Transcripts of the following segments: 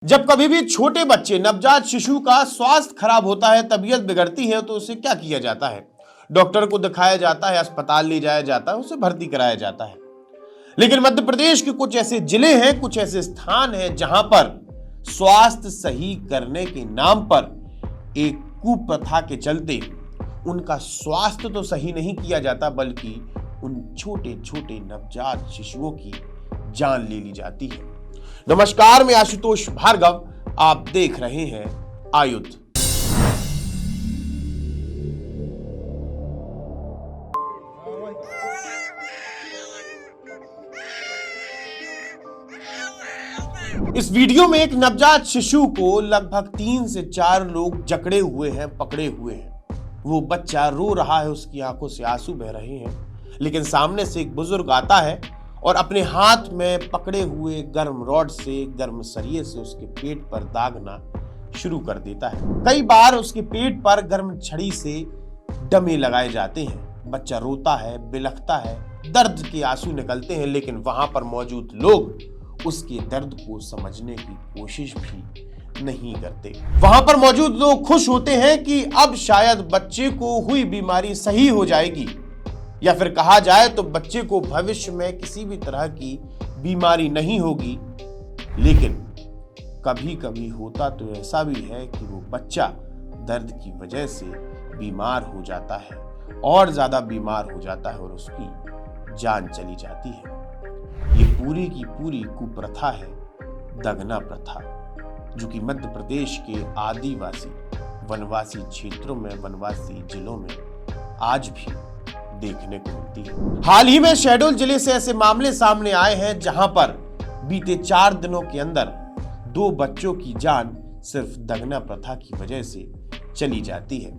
जब कभी भी छोटे बच्चे नवजात शिशु का स्वास्थ्य खराब होता है, तबीयत बिगड़ती है, तो उसे क्या किया जाता है? डॉक्टर को दिखाया जाता है, अस्पताल ले जाया जाता है, उसे भर्ती कराया जाता है। लेकिन मध्य प्रदेश के कुछ ऐसे जिले हैं, कुछ ऐसे स्थान हैं जहां पर स्वास्थ्य सही करने के नाम पर एक कुप्रथा के चलते उनका स्वास्थ्य तो सही नहीं किया जाता, बल्कि उन छोटे छोटे नवजात शिशुओं की जान ले ली जाती है। नमस्कार, मैं आशुतोष भार्गव, आप देख रहे हैं आयुध। इस वीडियो में एक नवजात शिशु को लगभग 3 से 4 लोग जकड़े हुए हैं, पकड़े हुए हैं। वो बच्चा रो रहा है, उसकी आंखों से आंसू बह रहे हैं, लेकिन सामने से एक बुजुर्ग आता है और अपने हाथ में पकड़े हुए गर्म रॉड से, गर्म सरिये से उसके पेट पर दागना शुरू कर देता है। कई बार उसके पेट पर गर्म छड़ी से डमे लगाए जाते हैं। बच्चा रोता है, बिलखता है, दर्द के आंसू निकलते हैं, लेकिन वहां पर मौजूद लोग उसके दर्द को समझने की कोशिश भी नहीं करते। वहां पर मौजूद लोग खुश होते हैं कि अब शायद बच्चे को हुई बीमारी सही हो जाएगी, या फिर कहा जाए तो बच्चे को भविष्य में किसी भी तरह की बीमारी नहीं होगी। लेकिन कभी कभी होता तो ऐसा भी है कि वो बच्चा दर्द की वजह से बीमार हो जाता है, और ज्यादा बीमार हो जाता है और उसकी जान चली जाती है। ये पूरी की पूरी कुप्रथा है, दगना प्रथा, जो कि मध्य प्रदेश के आदिवासी वनवासी क्षेत्रों में, वनवासी जिलों में आज भी देखने को मिलती है। हाल ही में शहडोल जिले से ऐसे मामले सामने आए हैं जहां पर बीते 4 दिनों के अंदर 2 बच्चों की जान सिर्फ दगना प्रथा की वजह से चली जाती है,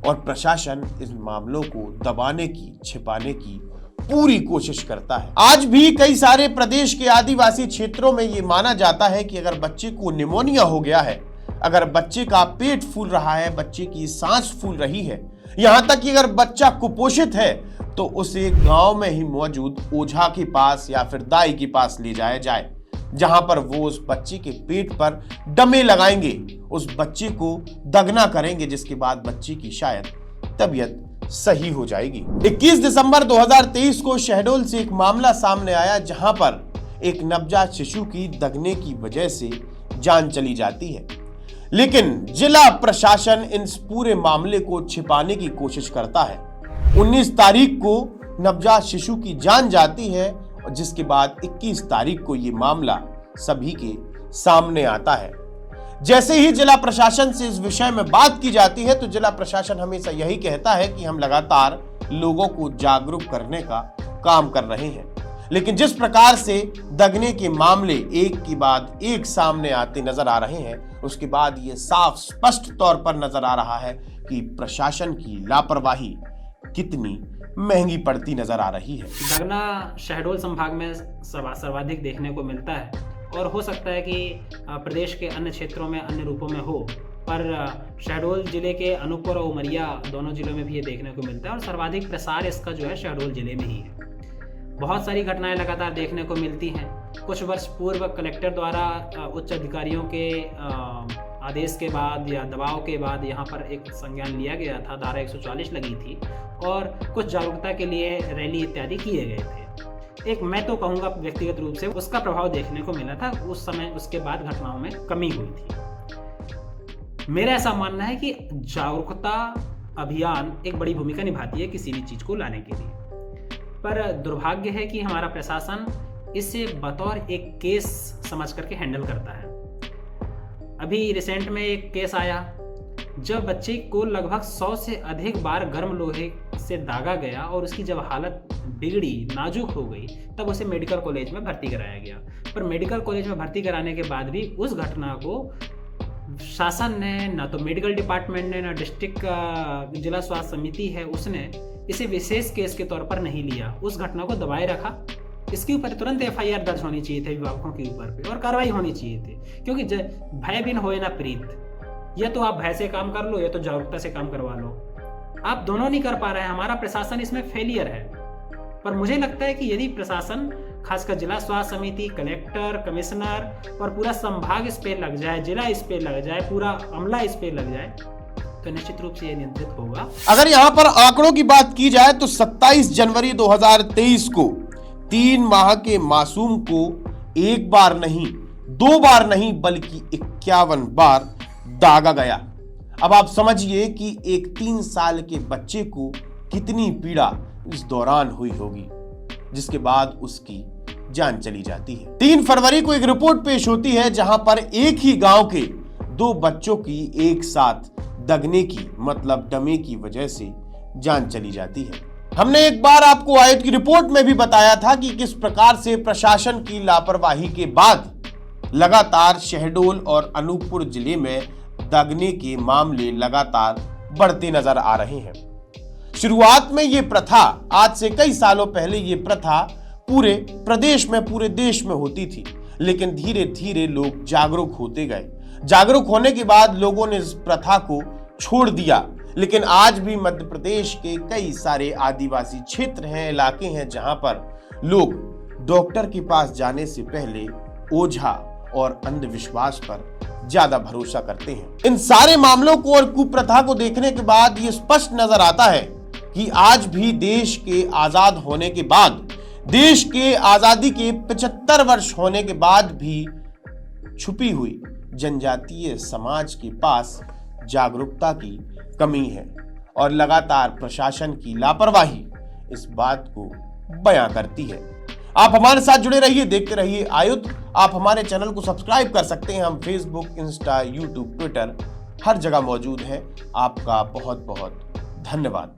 और प्रशासन इस मामलों को दबाने की, छिपाने की पूरी कोशिश करता है। आज भी कई सारे प्रदेश के आदिवासी क्षेत्रों में ये माना जाता है कि अगर बच्चे को निमोनिया हो गया है, अगर बच्चे का पेट फूल रहा है, बच्चे की सांस फूल रही है, यहां तक कि अगर बच्चा कुपोषित है, तो उसे गांव में ही मौजूद ओझा के पास या फिर दाई के पास ले जाया जाए, जहां पर वो उस बच्चे के पेट पर डमे लगाएंगे, उस बच्चे को दगना करेंगे, जिसके बाद बच्चे की शायद तबीयत सही हो जाएगी। 21 दिसंबर 2023 को शहडोल से एक मामला सामने आया जहां पर एक नवजात शिशु की दगने की वजह से जान चली जाती है। लेकिन जिला प्रशासन इन पूरे मामले को छिपाने की कोशिश करता है। 19 तारीख को नवजात शिशु की जान जाती है, और जिसके बाद 21 तारीख को यह मामला सभी के सामने आता है। जैसे ही जिला प्रशासन से इस विषय में बात की जाती है, तो जिला प्रशासन हमेशा यही कहता है कि हम लगातार लोगों को जागरूक करने का काम कर रहे हैं। लेकिन जिस प्रकार से दगने के मामले एक के बाद एक सामने आते नजर आ रहे हैं, उसके बाद ये साफ स्पष्ट तौर पर नजर आ रहा है कि प्रशासन की लापरवाही कितनी महंगी पड़ती नजर आ रही है। दगना शहडोल संभाग में सर्वाधिक देखने को मिलता है, और हो सकता है कि प्रदेश के अन्य क्षेत्रों में अन्य रूपों में हो, पर शहडोल जिले के अनूपपुर और उमरिया दोनों जिलों में भी ये देखने को मिलता है, और सर्वाधिक प्रसार इसका जो है शहडोल जिले में ही है। बहुत सारी घटनाएं लगातार देखने को मिलती हैं। कुछ वर्ष पूर्व कलेक्टर द्वारा उच्च अधिकारियों के आदेश के बाद या दबाव के बाद यहाँ पर एक संज्ञान लिया गया था, धारा 144 लगी थी, और कुछ जागरूकता के लिए रैली इत्यादि किए गए थे। एक मैं तो कहूँगा व्यक्तिगत रूप से उसका प्रभाव देखने को मिला था उस समय। उसके बाद घटनाओं में कमी हुई थी। मेरा ऐसा मानना है कि जागरूकता अभियान एक बड़ी भूमिका निभाती है किसी भी चीज को लाने के लिए, पर दुर्भाग्य है कि हमारा प्रशासन इसे बतौर एक केस समझ करके हैंडल करता है। अभी रिसेंट में एक केस आया जब बच्चे को लगभग 100 से अधिक बार गर्म लोहे से दागा गया, और उसकी जब हालत बिगड़ी, नाजुक हो गई, तब उसे मेडिकल कॉलेज में भर्ती कराया गया। पर मेडिकल कॉलेज में भर्ती कराने के बाद भी उस घटना को शासन ने, ना तो मेडिकल डिपार्टमेंट ने, ना डिस्ट्रिक्ट जिला स्वास्थ्य समिति है, उसने इसे विशेष केस के तौर पर नहीं लिया, उस घटना को दबाए रखा। इसके ऊपर तुरंत FIR दर्ज होनी चाहिए थी विभागों के ऊपर पे, और कार्रवाई होनी चाहिए थी, क्योंकि भय बिन होए ना प्रीत। या तो आप भय से काम कर लो, या तो जागरूकता से काम करवा लो। आप दोनों नहीं कर पा रहे हैं। हमारा प्रशासन इसमें फेलियर है। पर मुझे लगता है कि यदि प्रशासन खासकर जिला स्वास्थ्य समिति, कलेक्टर, कमिश्नर और पूरा संभाग इस पे लग जाए, जिला इस पे लग जाए, पूरा अमला इस पे लग जाए, तो निश्चित रूप से ये नियंत्रित होगा। अगर यहां पर आंकड़ों की बात की जाए तो 27 जनवरी 2023 को 3 माह के मासूम को एक बार नहीं, 2 बार नहीं, बल्कि 51 बार दागा गया। अब आप समझिए कि एक 3 साल के बच्चे को कितनी पीड़ा इस दौरान हुई होगी, जिसके बाद उसकी जान चली जाती है। 3 फरवरी को एक रिपोर्ट पेश होती है जहां पर एक ही गांव के 2 बच्चों की एक साथ दगने की, मतलब डमे की वजह से जान चली जाती है। हमने एक बार आपको आयोग की रिपोर्ट में भी बताया था कि किस प्रकार से प्रशासन की लापरवाही के बाद लगातार शहडोल और अनूपपुर जिले में दगने के मामले लगातार बढ़ते नजर आ रहे हैं। शुरुआत में ये प्रथा, आज से कई सालों पहले ये प्रथा पूरे प्रदेश में, पूरे देश में होती थी, लेकिन धीरे धीरे लोग जागरूक होते गए। जागरूक होने के बाद लोगों ने इस प्रथा को छोड़ दिया, लेकिन आज भी मध्य प्रदेश के कई सारे आदिवासी क्षेत्र हैं, इलाके हैं, जहां पर लोग डॉक्टर के पास जाने से पहले ओझा और अंधविश्वास पर ज्यादा भरोसा करते हैं। इन सारे मामलों को और कुप्रथा को देखने के बाद ये स्पष्ट नजर आता है कि आज भी देश के आजाद होने के बाद, देश के आजादी के 75 वर्ष होने के बाद भी छुपी हुई जनजातीय समाज के पास जागरूकता की कमी है और लगातार प्रशासन की लापरवाही इस बात को बयां करती है। आप हमारे साथ जुड़े रहिए, देखते रहिए आयुध। आप हमारे चैनल को सब्सक्राइब कर सकते हैं। हम फेसबुक, इंस्टा, यूट्यूब, ट्विटर हर जगह मौजूद हैं। आपका बहुत बहुत धन्यवाद।